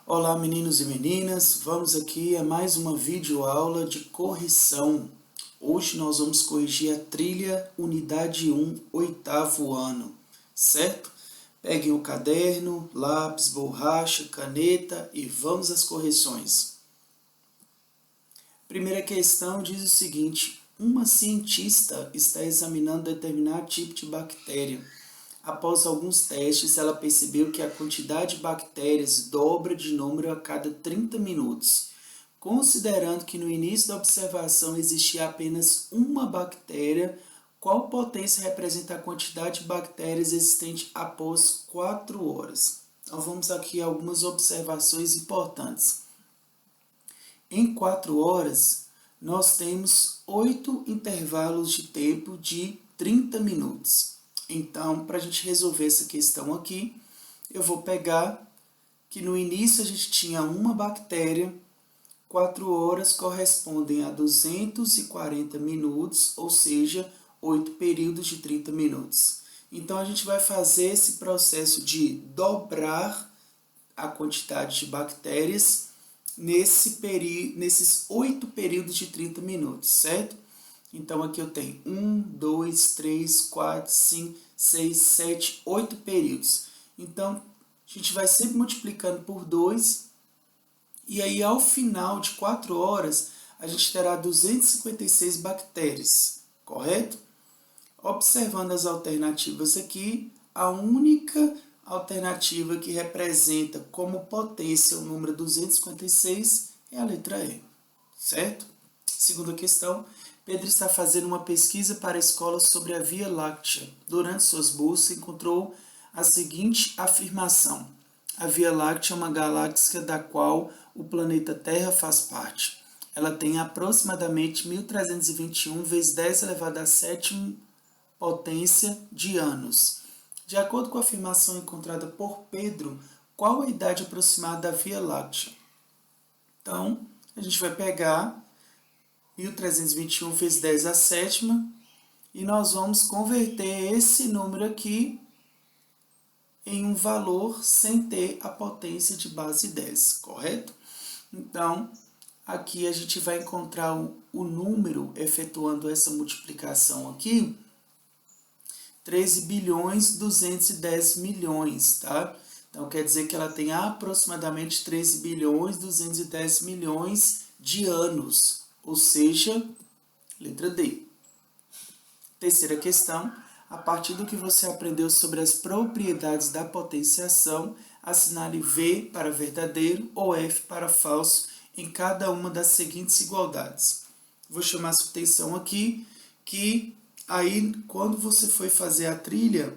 Olá, meninos e meninas, vamos aqui a mais uma videoaula de correção. Hoje nós vamos corrigir a trilha Unidade 1, oitavo ano, certo? Peguem o caderno, lápis, borracha, caneta e vamos às correções. Primeira questão diz o seguinte: uma cientista está examinando determinado tipo de bactéria. Após alguns testes, ela percebeu que a quantidade de bactérias dobra de número a cada 30 minutos. Considerando que no início da observação existia apenas uma bactéria, qual potência representa a quantidade de bactérias existente após 4 horas? Então vamos aqui a algumas observações importantes. Em 4 horas, nós temos 8 intervalos de tempo de 30 minutos. Então, para a gente resolver essa questão aqui, eu vou pegar que no início a gente tinha uma bactéria, 4 horas correspondem a 240 minutos, ou seja, 8 períodos de 30 minutos. Então, a gente vai fazer esse processo de dobrar a quantidade de bactérias nesses 8 períodos de 30 minutos, certo? Então, aqui eu tenho 1, 2, 3, 4, 5, 6, 7, 8 períodos. Então, a gente vai sempre multiplicando por 2. E aí, ao final de 4 horas, a gente terá 256 bactérias, correto? Observando as alternativas aqui, a única alternativa que representa como potência o número 256 é a letra E, certo? Segunda questão. Pedro está fazendo uma pesquisa para a escola sobre a Via Láctea. Durante suas buscas, encontrou a seguinte afirmação: a Via Láctea é uma galáxia da qual o planeta Terra faz parte. Ela tem aproximadamente 1321 vezes 10 elevado a 7 potência de anos. De acordo com a afirmação encontrada por Pedro, qual a idade aproximada da Via Láctea? Então, a gente vai pegar 1321 vezes 10 a sétima, e nós vamos converter esse número aqui em um valor sem ter a potência de base 10, correto? Então, aqui a gente vai encontrar o número, efetuando essa multiplicação aqui, 13 bilhões 210 milhões, tá? Então, quer dizer que ela tem aproximadamente 13 bilhões 210 milhões de anos. Ou seja, letra D. Terceira questão. A partir do que você aprendeu sobre as propriedades da potenciação, assinale V para verdadeiro ou F para falso em cada uma das seguintes igualdades. Vou chamar sua atenção aqui que aí, quando você foi fazer a trilha,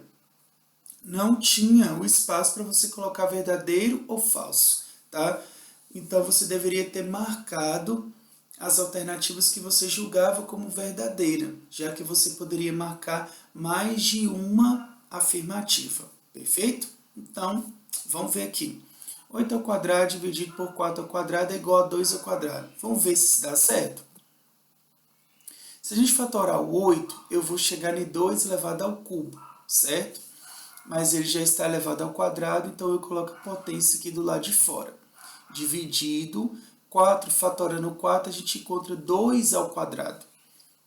não tinha o espaço para você colocar verdadeiro ou falso, tá? Então, você deveria ter marcado as alternativas que você julgava como verdadeira, já que você poderia marcar mais de uma afirmativa, perfeito? Então, vamos ver aqui. 8 ao quadrado dividido por 4 ao quadrado é igual a 2 ao quadrado. Vamos ver se dá certo? Se a gente fatorar o 8, eu vou chegar em 2 elevado ao cubo, certo? Mas ele já está elevado ao quadrado, então eu coloco a potência aqui do lado de fora. Dividido 4, fatorando 4, a gente encontra 2 ao quadrado.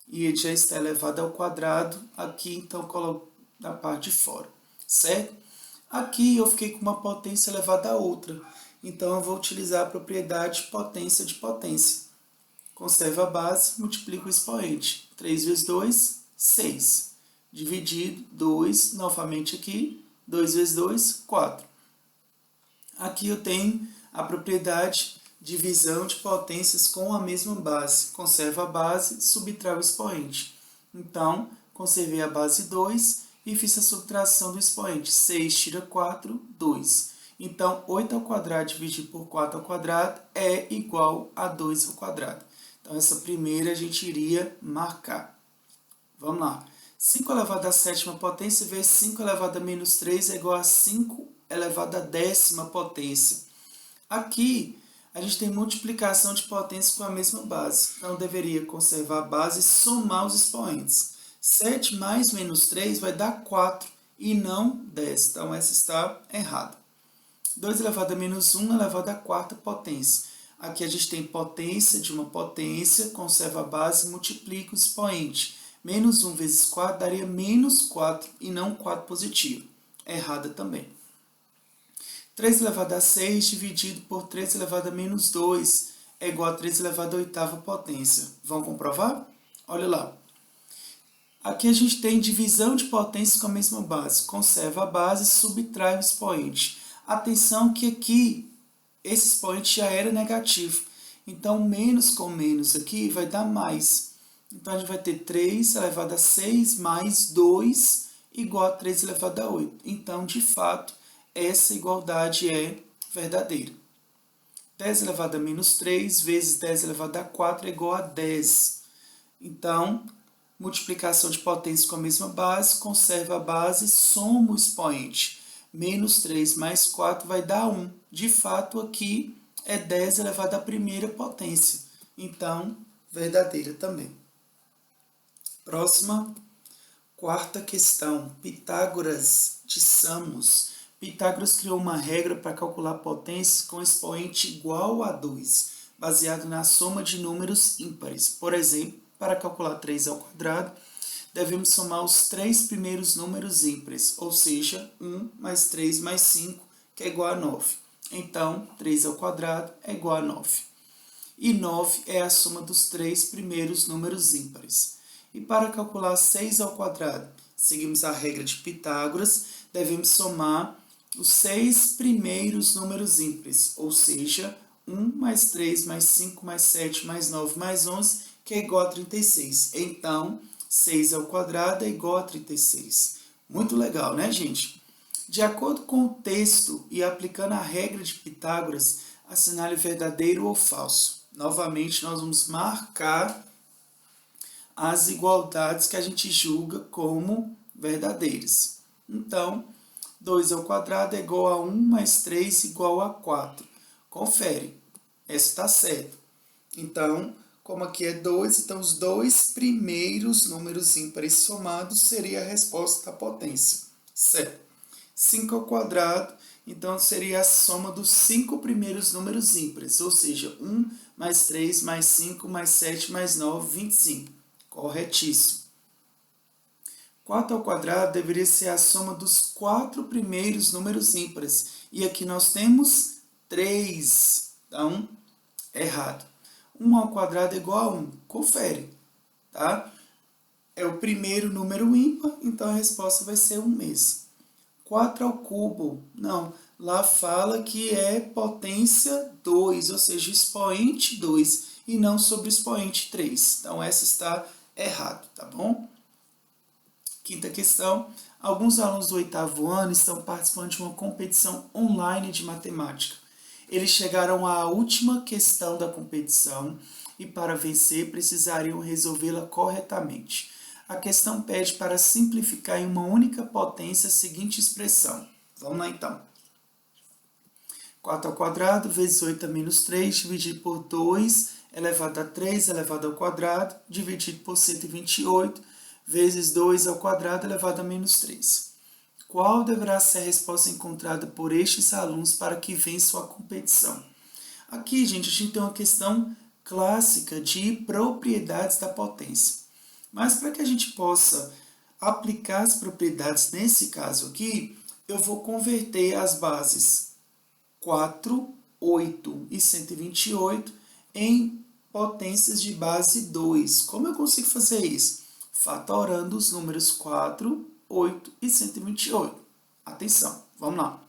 E ele já está elevado ao quadrado aqui, então eu coloco na parte de fora, certo? Aqui eu fiquei com uma potência elevada a outra, então eu vou utilizar a propriedade potência de potência. Conservo a base, multiplico o expoente. 3 vezes 2, 6. Dividido 2, novamente aqui, 2 vezes 2, 4. Aqui eu tenho a propriedade divisão de potências com a mesma base. Conservo a base, subtraio o expoente. Então, conservei a base 2 e fiz a subtração do expoente. 6 tira 4, 2. Então, 8 ao quadrado dividido por 4 ao quadrado é igual a 2 ao quadrado. Então, essa primeira a gente iria marcar. Vamos lá. 5 elevado à sétima potência vezes 5 elevado a menos 3 é igual a 5 elevado à décima potência. Aqui, a gente tem multiplicação de potências com a mesma base. Então, eu deveria conservar a base e somar os expoentes. 7 mais menos 3 vai dar 4 e não 10. Então, essa está errada. 2 elevado a menos 1 elevado à quarta potência. Aqui a gente tem potência de uma potência, conserva a base, multiplica o expoente. Menos 1 vezes 4 daria menos 4 e não 4 positivo. Errada também. 3 elevado a 6 dividido por 3 elevado a menos 2 é igual a 3 elevado à oitava potência. Vamos comprovar? Olha lá. Aqui a gente tem divisão de potências com a mesma base. Conserva a base, subtrai o expoente. Atenção que aqui esse expoente já era negativo. Então, menos com menos aqui vai dar mais. Então, a gente vai ter 3 elevado a 6 mais 2 igual a 3 elevado a 8. Então, de fato, essa igualdade é verdadeira. 10 elevado a menos 3 vezes 10 elevado a 4 é igual a 10. Então, multiplicação de potências com a mesma base, conserva a base, soma o expoente. Menos 3 mais 4 vai dar 1. De fato, aqui é 10 elevado à primeira potência. Então, verdadeira também. Próxima, quarta questão. Pitágoras de Samos. Pitágoras criou uma regra para calcular potências com expoente igual a 2, baseado na soma de números ímpares. Por exemplo, para calcular 3 ao quadrado, devemos somar os 3 primeiros números ímpares, ou seja, 1 mais 3 mais 5, que é igual a 9. Então, 3 ao quadrado é igual a 9. E 9 é a soma dos 3 primeiros números ímpares. E para calcular 6 ao quadrado, seguimos a regra de Pitágoras, devemos somar os 6 primeiros números ímpares, ou seja, 1 mais 3 mais 5 mais 7 mais 9 mais 11, que é igual a 36. Então, 6 ao quadrado é igual a 36. Muito legal, né, gente? De acordo com o texto e aplicando a regra de Pitágoras, assinale verdadeiro ou falso. Novamente, nós vamos marcar as igualdades que a gente julga como verdadeiras. Então, 2 ao quadrado é igual a 1 mais 3 igual a 4. Confere, essa está certa. Então, como aqui é 2, então os 2 primeiros números ímpares somados seria a resposta da potência. Certo. 5 ao quadrado, então seria a soma dos 5 primeiros números ímpares, ou seja, 1 mais 3 mais 5 mais 7 mais 9, 25. Corretíssimo. 4 ao quadrado deveria ser a soma dos 4 primeiros números ímpares. E aqui nós temos 3. Então, errado. 1 ao quadrado é igual a 1. Confere. Tá? É o primeiro número ímpar, então a resposta vai ser 1 mesmo. 4 ao cubo. Não, lá fala que é potência 2, ou seja, expoente 2, e não sobre o expoente 3. Então, essa está errado, tá bom? Quinta questão. Alguns alunos do 8º ano estão participando de uma competição online de matemática. Eles chegaram à última questão da competição e, para vencer, precisariam resolvê-la corretamente. A questão pede para simplificar em uma única potência a seguinte expressão. Vamos lá, então. 4 ao quadrado vezes 8 a menos 3, dividido por 2, elevado a 3, elevado ao quadrado, dividido por 128, vezes 2 ao quadrado elevado a menos 3. Qual deverá ser a resposta encontrada por estes alunos para que vençam a competição? Aqui, gente, a gente tem uma questão clássica de propriedades da potência. Mas para que a gente possa aplicar as propriedades nesse caso aqui, eu vou converter as bases 4, 8 e 128 em potências de base 2. Como eu consigo fazer isso? Fatorando os números 4, 8 e 128. Atenção, vamos lá.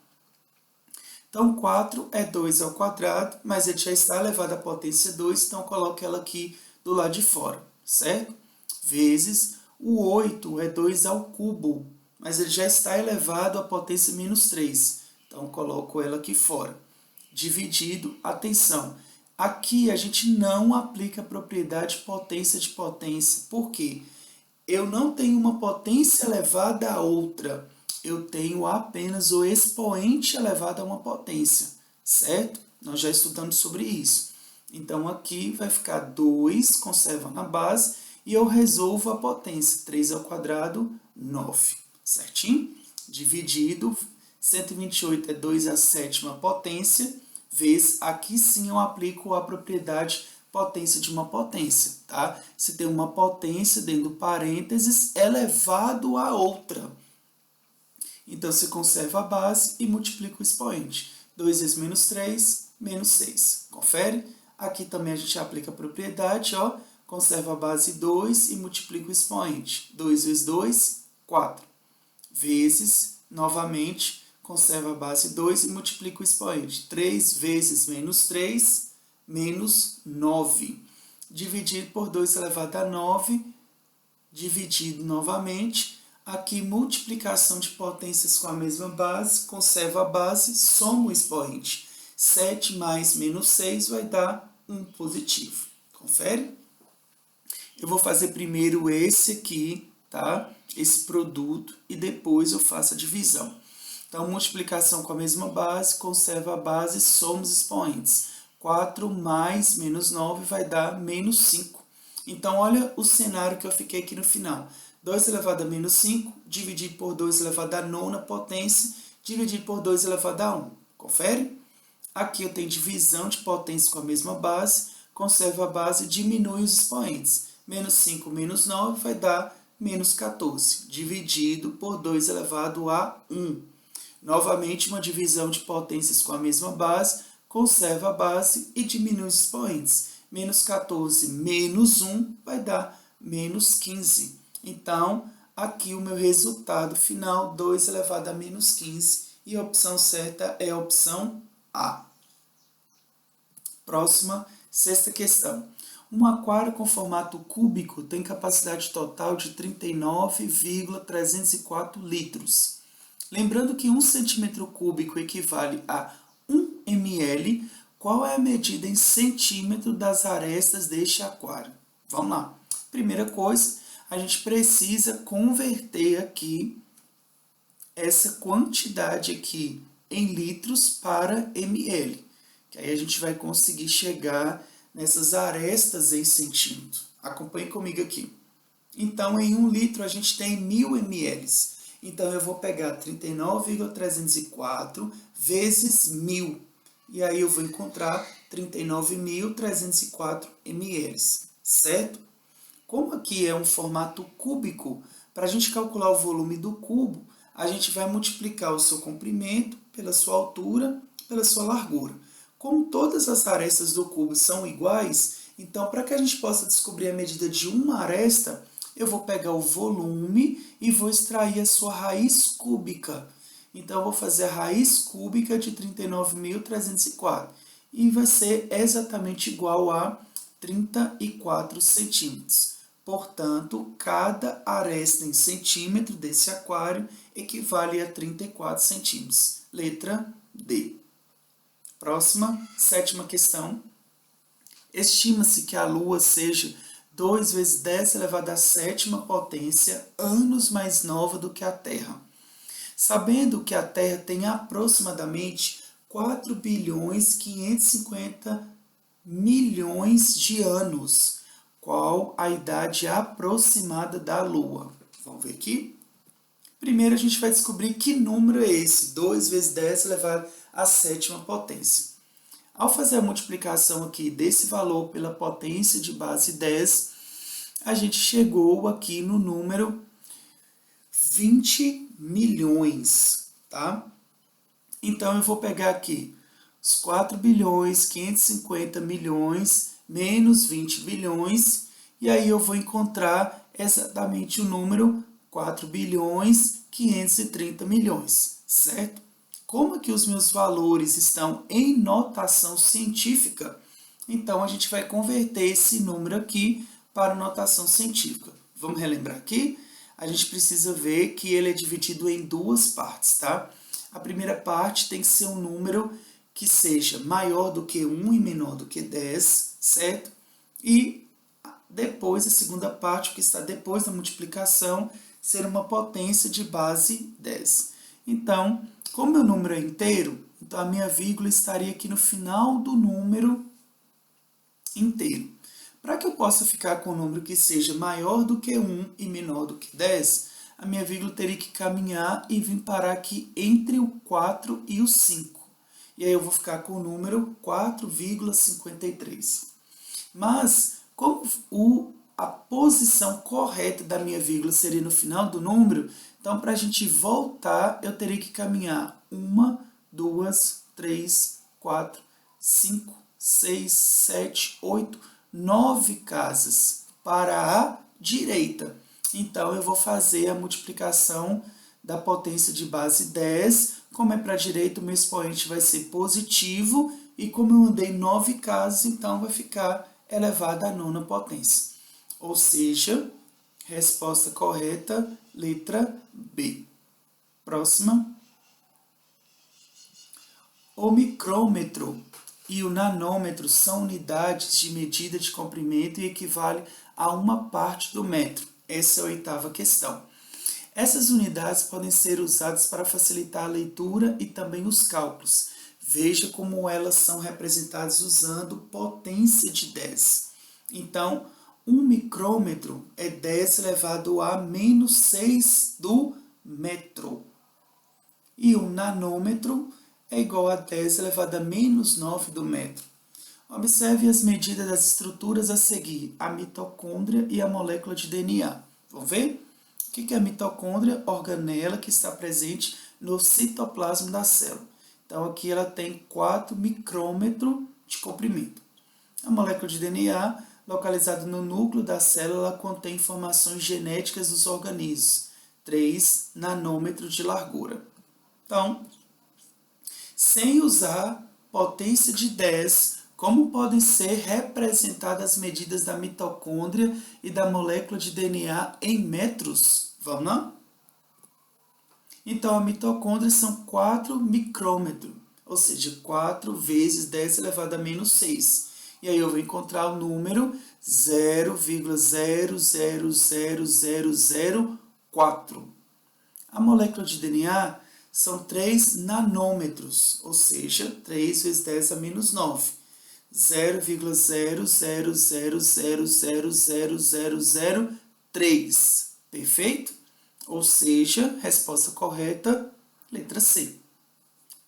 Então, 4 é 2 ao quadrado, mas ele já está elevado à potência 2, então coloco ela aqui do lado de fora, certo? Vezes o 8 é 2 ao cubo, mas ele já está elevado à potência menos 3, então coloco ela aqui fora. Dividido, atenção, aqui a gente não aplica a propriedade potência de potência, por quê? Eu não tenho uma potência elevada a outra, eu tenho apenas o expoente elevado a uma potência, certo? Nós já estudamos sobre isso. Então, aqui vai ficar 2, conserva na base, e eu resolvo a potência. 3 ao quadrado, 9, certinho? Dividido, 128 é 2 à sétima potência, vezes, aqui sim eu aplico a propriedade potência de uma potência, tá? Se tem uma potência dentro do parênteses elevado a outra. Então, você conserva a base e multiplica o expoente. 2 vezes menos 3, menos 6. Confere? Aqui também a gente aplica a propriedade, ó. Conserva a base 2 e multiplica o expoente. 2 vezes 2, 4. Vezes, novamente, conserva a base 2 e multiplica o expoente. 3 vezes menos 3, menos 9. Dividido por 2 elevado a 9, dividido novamente. Aqui, multiplicação de potências com a mesma base, conserva a base, soma o expoente. 7 mais menos 6 vai dar 1 positivo. Confere? Eu vou fazer primeiro esse aqui, tá? Esse produto, e depois eu faço a divisão. Então, multiplicação com a mesma base, conserva a base, soma os expoentes. 4 mais menos 9 vai dar menos 5. Então, olha o cenário que eu fiquei aqui no final. 2 elevado a menos 5, dividido por 2 elevado a nona potência, dividido por 2 elevado a 1. Confere? Aqui eu tenho divisão de potência com a mesma base, conserva a base e diminui os expoentes. Menos 5 menos 9 vai dar menos 14, dividido por 2 elevado a 1. Novamente, uma divisão de potências com a mesma base, conserva a base e diminui os expoentes. Menos 14 menos 1 vai dar menos 15. Então, aqui o meu resultado final, 2 elevado a menos 15, e a opção certa é a opção A. Próxima, sexta questão. Um aquário com formato cúbico tem capacidade total de 39,304 litros. Lembrando que 1 centímetro cúbico equivale a 1 ml, qual é a medida em centímetro das arestas deste aquário? Vamos lá. Primeira coisa, a gente precisa converter aqui essa quantidade aqui em litros para ml. Que aí a gente vai conseguir chegar nessas arestas em centímetro. Acompanhe comigo aqui. Então, em 1 litro, a gente tem 1.000 ml. Então, eu vou pegar 39,304 vezes 1.000. E aí, eu vou encontrar 39.304 ml. Certo? Como aqui é um formato cúbico, para a gente calcular o volume do cubo, a gente vai multiplicar o seu comprimento pela sua altura, pela sua largura. Como todas as arestas do cubo são iguais, então, para que a gente possa descobrir a medida de uma aresta, eu vou pegar o volume e vou extrair a sua raiz cúbica. Então, eu vou fazer a raiz cúbica de 39.304. E vai ser exatamente igual a 34 centímetros. Portanto, cada aresta em centímetro desse aquário equivale a 34 centímetros. Letra D. Próxima, sétima questão. Estima-se que a Lua seja 2 vezes 10 elevado à sétima potência anos mais nova do que a Terra. Sabendo que a Terra tem aproximadamente 4 bilhões 550 milhões de anos, qual a idade aproximada da Lua? Vamos ver aqui? Primeiro a gente vai descobrir que número é esse, 2 vezes 10 elevado à sétima potência. Ao fazer a multiplicação aqui desse valor pela potência de base 10, a gente chegou aqui no número 20 milhões, tá? Então, eu vou pegar aqui os 4 bilhões 550 milhões menos 20 bilhões, e aí eu vou encontrar exatamente o número 4 bilhões 530 milhões, certo? Como aqui os meus valores estão em notação científica, então a gente vai converter esse número aqui para notação científica. Vamos relembrar aqui? A gente precisa ver que ele é dividido em duas partes, tá? A primeira parte tem que ser um número que seja maior do que 1 e menor do que 10, certo? E depois, a segunda parte, que está depois da multiplicação, ser uma potência de base 10. Então, como meu número é inteiro, então a minha vírgula estaria aqui no final do número inteiro. Para que eu possa ficar com um número que seja maior do que 1 e menor do que 10, a minha vírgula teria que caminhar e vir parar aqui entre o 4 e o 5. E aí eu vou ficar com o número 4,53. Mas, como a posição correta da minha vírgula seria no final do número, então para a gente voltar, eu teria que caminhar 1, 2, 3, 4, 5, 6, 7, 8, 9 casas para a direita. Então, eu vou fazer a multiplicação da potência de base 10. Como é para a direita, o meu expoente vai ser positivo. E como eu andei 9 casas, então vai ficar elevado à nona potência. Ou seja, resposta correta, letra B. Próxima. O micrômetro e o nanômetro são unidades de medida de comprimento e equivalem a uma parte do metro. Essa é a oitava questão. Essas unidades podem ser usadas para facilitar a leitura e também os cálculos. Veja como elas são representadas usando potência de 10. Então, um micrômetro é 10 elevado a menos 6 do metro. E um nanômetro é igual a 10 elevado a menos 9 do metro. Observe as medidas das estruturas a seguir, a mitocôndria e a molécula de DNA. Vamos ver? O que é a mitocôndria? Organela que está presente no citoplasma da célula. Então, aqui ela tem 4 micrômetros de comprimento. A molécula de DNA, localizada no núcleo da célula, contém informações genéticas dos organismos, 3 nanômetros de largura. Então, sem usar potência de 10, como podem ser representadas as medidas da mitocôndria e da molécula de DNA em metros? Vamos lá? Então, a mitocôndria são 4 micrômetros, ou seja, 4 vezes 10 elevado a menos 6. E aí eu vou encontrar o número 0,000004. A molécula de DNA são 3 nanômetros, ou seja, 3 vezes 10 a menos 9. 0,00000003. Perfeito? Ou seja, resposta correta, letra C.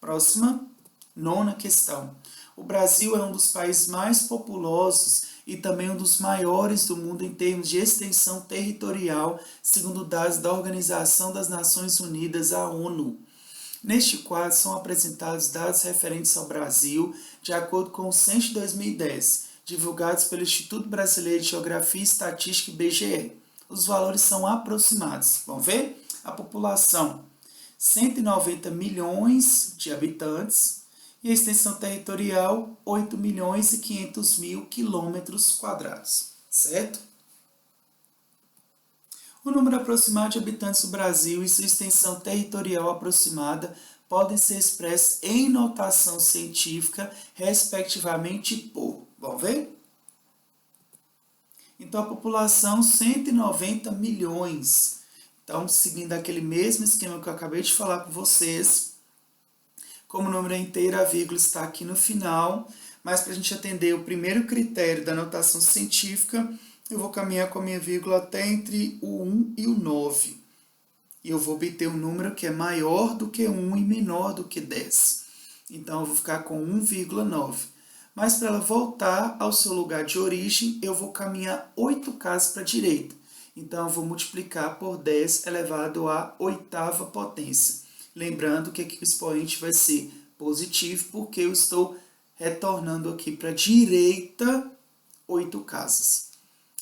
Próxima, nona questão. O Brasil é um dos países mais populosos e também um dos maiores do mundo em termos de extensão territorial, segundo dados da Organização das Nações Unidas, a ONU. Neste quadro são apresentados dados referentes ao Brasil, de acordo com o Censo de 2010, divulgados pelo Instituto Brasileiro de Geografia e Estatística, IBGE. Os valores são aproximados. Vamos ver? A população, 190 milhões de habitantes, e a extensão territorial, 8 milhões e 500 mil quilômetros quadrados. Certo? O número aproximado de habitantes do Brasil e sua extensão territorial aproximada podem ser expressos em notação científica, respectivamente por... Vamos ver? Então, a população, 190 milhões. Então, seguindo aquele mesmo esquema que eu acabei de falar com vocês, como o número é inteiro, a vírgula está aqui no final, mas para a gente atender o primeiro critério da notação científica, eu vou caminhar com a minha vírgula até entre o 1 e o 9. E eu vou obter um número que é maior do que 1 e menor do que 10. Então, eu vou ficar com 1,9. Mas para ela voltar ao seu lugar de origem, eu vou caminhar 8 casas para a direita. Então, eu vou multiplicar por 10 elevado à oitava potência. Lembrando que aqui o expoente vai ser positivo, porque eu estou retornando aqui para a direita 8 casas.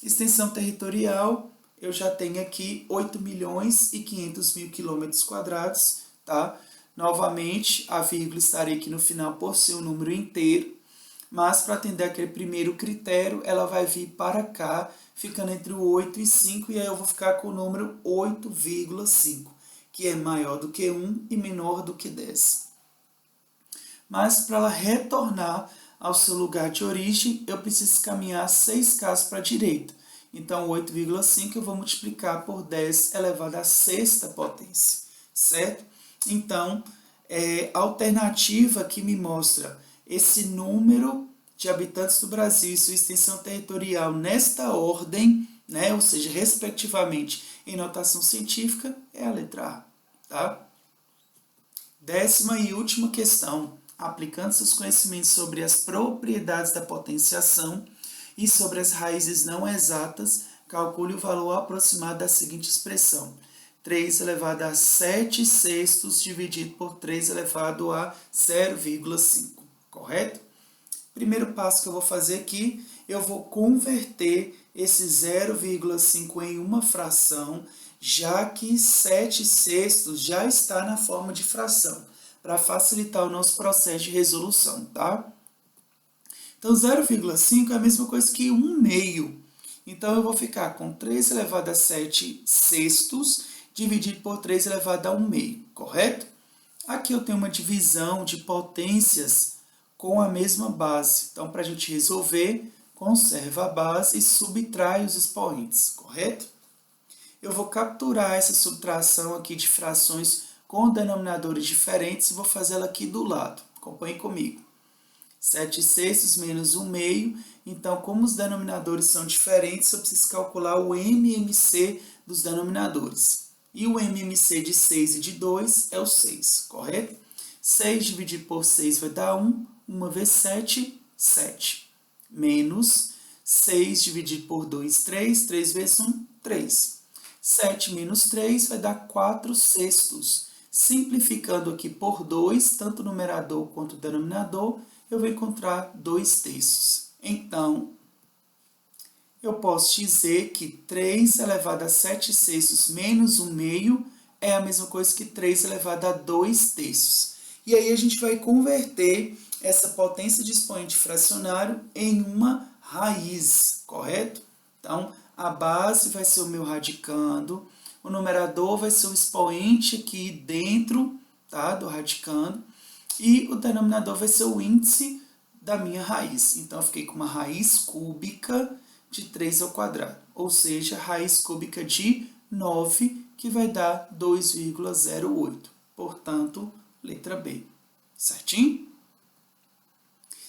Extensão territorial, eu já tenho aqui 8 milhões e 500 mil quilômetros quadrados, tá? Novamente, a vírgula estaria aqui no final por ser um número inteiro, mas para atender aquele primeiro critério, ela vai vir para cá, ficando entre o 8 e 5, e aí eu vou ficar com o número 8,5, que é maior do que 1 e menor do que 10. Mas para ela retornar ao seu lugar de origem, eu preciso caminhar 6 casas para a direita. Então, 8,5 eu vou multiplicar por 10 elevado à sexta potência, certo? Então, a alternativa que me mostra esse número de habitantes do Brasil e sua extensão territorial nesta ordem, né, ou seja, respectivamente, em notação científica é a letra A, tá? 10ª e última questão. Aplicando seus conhecimentos sobre as propriedades da potenciação e sobre as raízes não exatas, calcule o valor aproximado da seguinte expressão: 3 elevado a 7 sextos dividido por 3 elevado a 0,5, correto? Primeiro passo que eu vou fazer aqui, eu vou converter esse 0,5 em uma fração, já que 7 sextos já está na forma de fração, para facilitar o nosso processo de resolução, tá? Então, 0,5 é a mesma coisa que 1 meio. Então, eu vou ficar com 3 elevado a 7 sextos dividido por 3 elevado a 1 meio, correto? Aqui eu tenho uma divisão de potências com a mesma base. Então, para a gente resolver, conserva a base e subtrai os expoentes, correto? Eu vou capturar essa subtração aqui de frações com denominadores diferentes e vou fazê-la aqui do lado. Acompanhe comigo. 7 sextos menos 1 meio. Então, como os denominadores são diferentes, eu preciso calcular o MMC dos denominadores. E o MMC de 6 e de 2 é o 6, correto? 6 dividido por 6 vai dar 1. 1 vezes 7, 7. Menos 6 dividido por 2, 3. 3 vezes 1, 3. 7 menos 3 vai dar 4 sextos. Simplificando aqui por 2, tanto o numerador quanto o denominador, eu vou encontrar 2 terços. Então, eu posso dizer que 3 elevado a 7 sextos menos 1 meio é a mesma coisa que 3 elevado a 2 terços. E aí a gente vai converter essa potência de expoente fracionário em uma raiz, correto? Então, a base vai ser o meu radicando, o numerador vai ser o expoente aqui dentro, tá, do radicando, e o denominador vai ser o índice da minha raiz. Então, eu fiquei com uma raiz cúbica de 3 ao quadrado, ou seja, raiz cúbica de 9, que vai dar 2,08. Portanto, letra B. Certinho?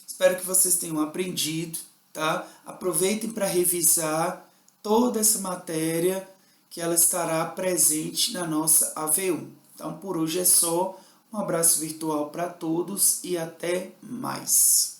Espero que vocês tenham aprendido, tá? Aproveitem para revisar toda essa matéria, que ela estará presente na nossa AV1. Então, por hoje é só. Um abraço virtual para todos e até mais.